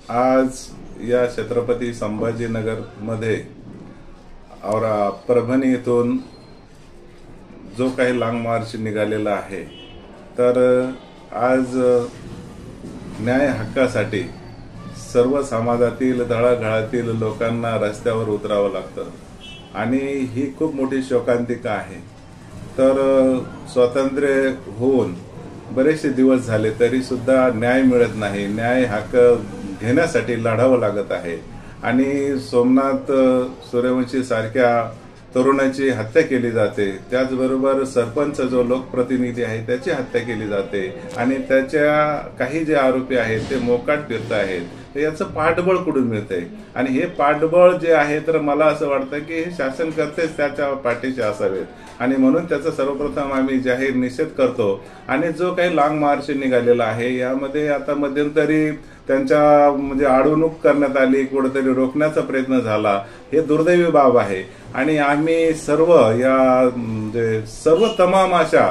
आज या छत्रपती संभाजीनगर मध्ये और परभणी येथून जो काही लॉंग मार्च निघालेला आहे, तर आज न्याय हक्कासाठी सर्व समाजातील तळागाळातील लोकांना रस्त्यावर उतरावं लागतं आणि ही खूप मोठी शोकांतिका आहे। तर स्वातंत्र्य होऊन बरेचसे दिवस झाले तरी सुद्धा न्याय मिळत नाही। न्याय हक्क घेण्यासाठी लढावं लागत आहे आणि सोमनाथ सूर्यवंशी सारख्या तरुणाची हत्या केली जाते, त्याचबरोबर सरपंच जो लोकप्रतिनिधी आहे त्याची हत्या केली जाते आणि त्याच्या काही जे आरोपी आहेत ते मोकाट फिरत आहेत। तर याचं पाठबळ कुठून मिळतंय आणि हे पाठबळ जे आहे तर मला असं वाटतं की हे शासनकर्तेच त्याच्या पाठीशी असावेत आणि म्हणून त्याचा सर्वप्रथम आम्ही जाहीर निषेध करतो। आणि जो काही लॉंग मार्च निघालेला आहे यामध्ये आता मध्यंतरी त्यांच्या म्हणजे अडवणूक करण्यात आली, कुठेतरी रोखण्याचा प्रयत्न झाला, हे दुर्दैवी बाब आहे। आणि आम्ही सर्व या म्हणजे सर्व तमाम अशा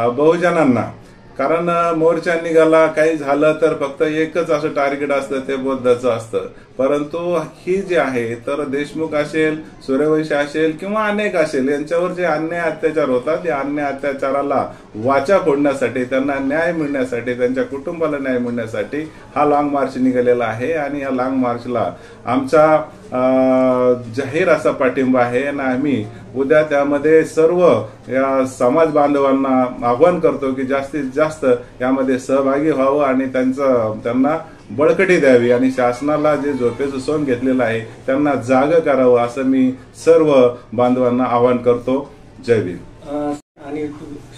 बहुजनांना, कारण मोर्चा निघाला काही झालं तर फक्त एकच असं टार्गेट असतं ते बौद्धाचं असतं, परंतु ही जी आहे तर देशमुख असेल, सूर्यवंशी असेल किंवा अनेक असेल यांच्यावर जे अन्याय अत्याचार होतात त्या अन्याय अत्याचाराला वाचा फोडण्यासाठी, त्यांना न्याय मिळण्यासाठी, त्यांच्या कुटुंबाला न्याय मिळण्यासाठी हा लॉंग मार्च निघालेला आहे। आणि या लॉंग मार्चला आमचा जाहीर असा पाठिंबा आहे आणि आम्ही उद्या त्यामध्ये सर्व या समाज बांधवांना आवाहन करतो की जास्तीत जास्त यामध्ये सहभागी व्हावं आणि त्यांना बळकटी द्यावी आणि शासनाला जे झोपेचं सोंग घेतलेलं आहे त्यांना जाग करावं असं मी सर्व बांधवांना आवाहन करतो। जय भीम। आणि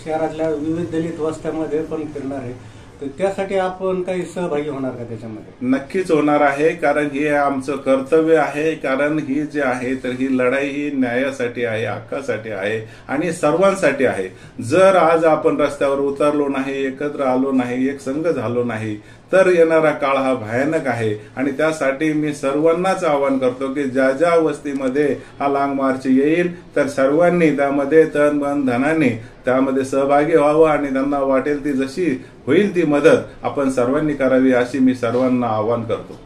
शहरातल्या विविध दलित वस्त्यामध्ये पण फिरणार आहे, तर त्यासाठी आपण काही सहभागी होणार का त्याच्यामध्ये? नक्कीच होणार आहे, कारण हे आमचं कर्तव्य आहे। कारण ही जी आहे तर ही लढाई ही न्यायासाठी आहे, हक्कासाठी आहे आणि सर्वांसाठी आहे। जर आज आपण रस्त्यावर उतरलो नाही, एकत्र आलो नाही, एक संघ झालो नाही तर येणारा काळ हा भयानक आहे। आणि त्यासाठी मी सर्वांनाच आवाहन करतो की ज्या ज्या वस्तीमध्ये हा लॉंग मार्च येईल तर सर्वांनी त्यामध्ये तन मन धनाने त्यामध्ये सहभागी व्हावं आणि त्यांना वाटेल ती जशी होईल ती मदत आपण सर्वांनी करावी अशी मी सर्वांना आवाहन करतो।